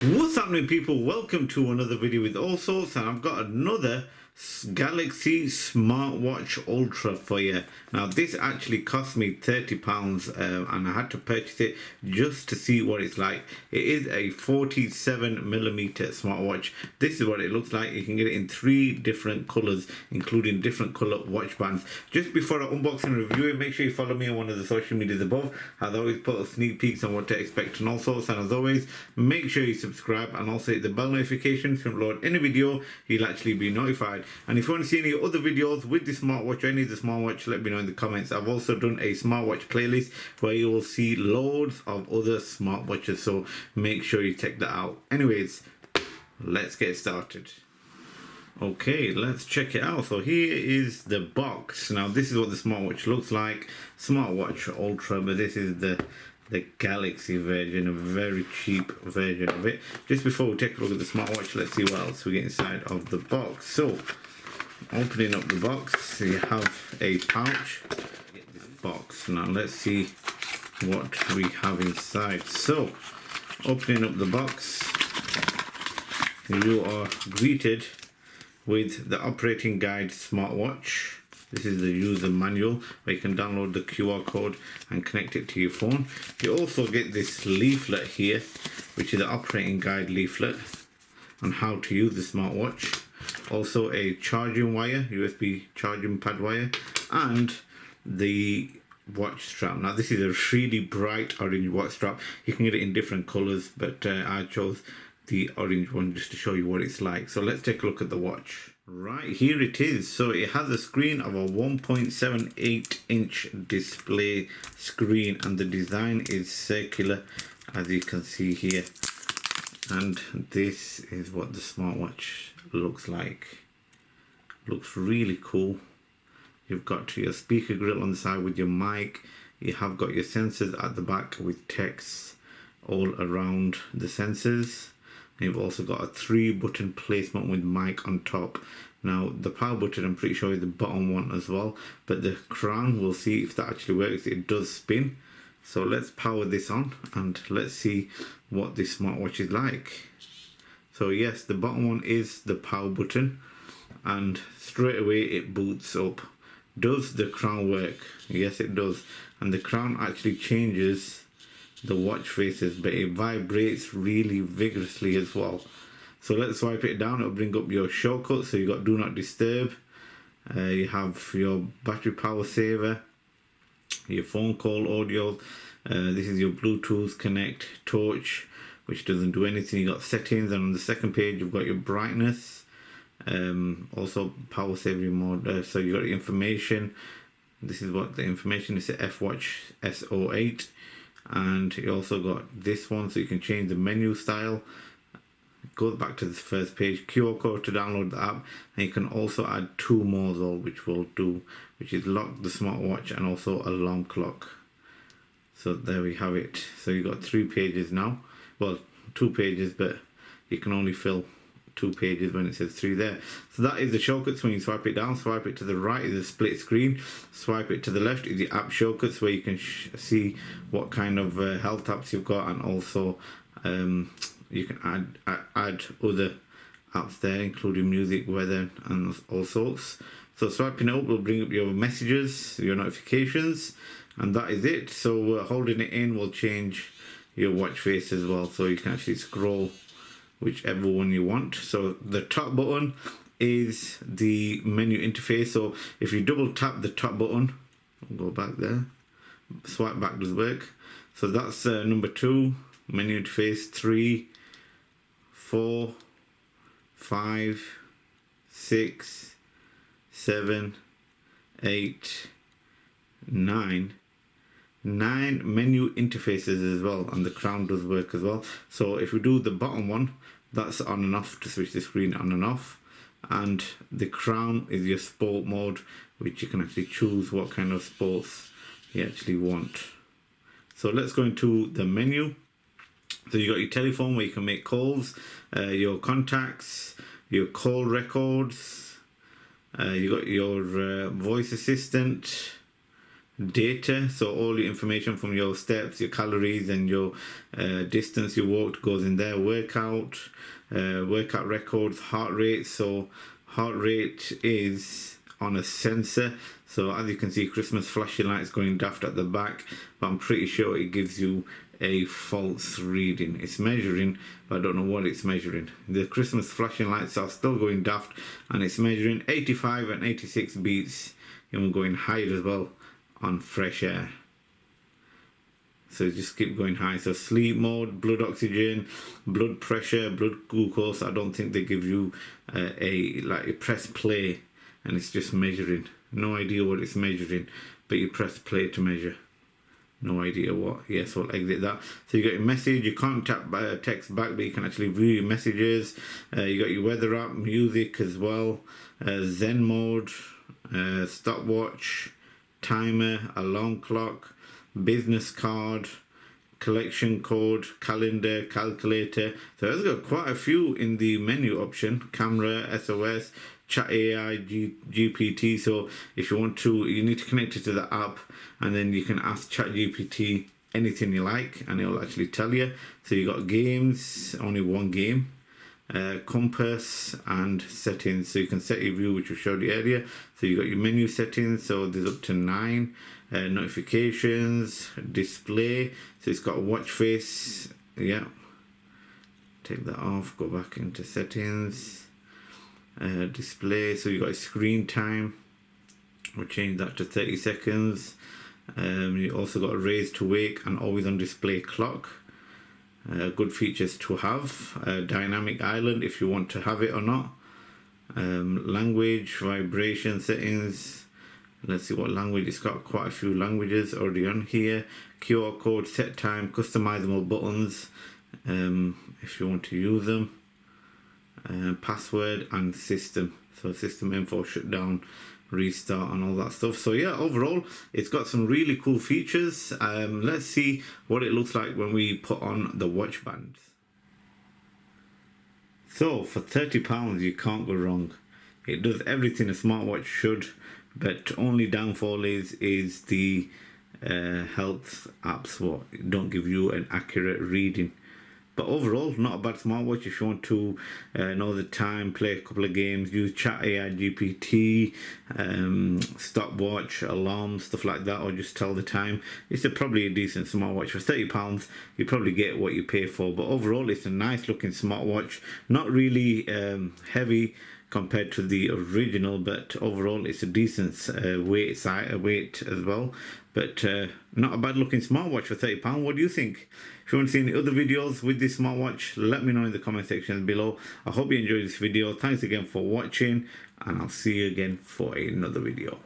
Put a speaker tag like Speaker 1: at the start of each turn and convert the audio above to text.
Speaker 1: What's happening, people? Welcome to another video with Allsortzz, and I've got another Galaxy Smartwatch Ultra for you. Now this actually cost me £30 and I had to purchase it just to see what it's like. It is a 47mm smartwatch. This is what it looks like. You can get it in 3 different colours, including different colour watch bands. Just before I unbox and review it, make sure you follow me on one of the social medias above. As always, put sneak peeks on what to expect and all sorts. And as always, make sure you subscribe and also hit the bell notification to upload any video. You'll actually be notified. And if you want to see any other videos with the smartwatch or any of the smartwatch, let me know in the comments. I've also done a smartwatch playlist where you will see loads of other smartwatches, so make sure you check that out. Anyways, let's get started. Okay, let's check it out. So here is the box. Now this is what the smartwatch looks like. Smartwatch Ultra, but this is the Galaxy version, a very cheap version of it. Just before we take a look at the smartwatch, let's see what else we get inside of the box. So opening up the box, you have a pouch. Get this box. Now let's see what we have inside. So opening up the box, you are greeted with the operating guide smartwatch. This is the user manual where you can download the QR code and connect it to your phone. You also get this leaflet here, which is the operating guide leaflet on how to use the smartwatch. Also a charging wire, USB charging pad wire, and the watch strap. Now this is a really bright orange watch strap. You can get it in different colors, but I chose the orange one just to show you what it's like. So let's take a look at the watch. Right, here it is. So it has a screen of a 1.78 inch display screen, and the design is circular, as you can see here. And this is what the smartwatch looks like. Looks really cool. You've got your speaker grill on the side with your mic. You have got your sensors at the back with text all around the sensors. You've also got a 3-button placement with mic on top. Now the power button, I'm pretty sure, is the bottom one as well, but the crown, we'll see if that actually works. It does spin. So let's power this on and let's see what this smartwatch is like. So yes, the bottom one is the power button, and straight away it boots up. Does the crown work? Yes, it does. And the crown actually changes the watch faces, but it vibrates really vigorously as well. So let's swipe it down. It'll bring up your shortcuts. So you got do not disturb, you have your battery power saver, your phone call audio, this is your Bluetooth connect, torch, which doesn't do anything. You got settings, and on the second page you've got your brightness, also power saving mode. So you got the information. This is what the information is, the F-Watch SO8. And you also got this one, so you can change the menu style. It goes back to the first page. QR code to download the app, and you can also add 2 more though, which we'll do, which is lock the smartwatch and also alarm clock. So there we have it. So you got 3 pages now. Well, 2 pages, but you can only fill 2 pages when it says 3 there. So that is the shortcuts. When you swipe it down, swipe it to the right is a split screen, swipe it to the left is the app shortcuts, where you can see what kind of health apps you've got, and also you can add other apps there, including music, weather, and all sorts. So swiping it up will bring up your messages, your notifications, and that is it. So holding it in will change your watch face as well, so you can actually scroll whichever one you want. So the top button is the menu interface. So if you double tap the top button, go back there, swipe back does work. So that's number 2, menu interface. 3, 4, 5, 6, 7, 8, 9 menu interfaces as well, and the crown does work as well. So if we do the bottom one, that's on and off, to switch the screen on and off. And the crown is your sport mode, which you can actually choose what kind of sports you actually want. So let's go into the menu. So you got your telephone where you can make calls, your contacts, your call records, you got your voice assistant, data, so all your information from your steps, your calories, and your distance you walked goes in there. Workout records, heart rate. So heart rate is on a sensor, so as you can see, Christmas flashing lights going daft at the back, but I'm pretty sure it gives you a false reading. It's measuring, but I don't know what it's measuring. The Christmas flashing lights are still going daft, and it's measuring 85 and 86 beats, even going higher as well on fresh air. So just keep going high. So sleep mode, blood oxygen, blood pressure, blood glucose. I don't think they give you you press play and it's just measuring. No idea what it's measuring, but you press play to measure. No idea what. Yes, we'll exit that. So you got your message. You can't tap text back, but you can actually view your messages. You got your weather app, music as well, Zen mode, stopwatch, timer, alarm clock, business card, collection code, calendar, calculator. So it's got quite a few in the menu option. Camera, SOS, chat AI, GPT. So if you want to, you need to connect it to the app, and then you can ask chat GPT anything you like and it'll actually tell you. So you got games, only one game, compass and settings. So you can set your view, which we showed you earlier. So you got your menu settings, so there's up to 9. Notifications, display, so it's got a watch face. Yeah, take that off, go back into settings, display. So you got screen time, we'll change that to 30 seconds. You also got a raise to wake and always on display clock. Good features to have. Dynamic island if you want to have it or not. Language, vibration settings. Let's see what language. It's got quite a few languages already on here. QR code, set time, customizable buttons if you want to use them. Password and system. So system info, shutdown, restart and all that stuff. So yeah, overall it's got some really cool features. Let's see what it looks like when we put on the watch bands. So for £30 you can't go wrong. It does everything a smartwatch should, but only downfall is the health apps what don't give you an accurate reading. But overall, not a bad smartwatch if you want to know the time, play a couple of games, use chat AI, GPT, stopwatch, alarms, stuff like that, or just tell the time. It's probably a decent smartwatch. For £30, you probably get what you pay for. But overall, it's a nice looking smartwatch. Not really heavy compared to the original, but overall it's a decent weight as well. But not a bad looking smartwatch for £30. What do you think? If you want to see any other videos with this smartwatch, let me know in the comment section below. I hope you enjoyed this video. Thanks again for watching, and I'll see you again for another video.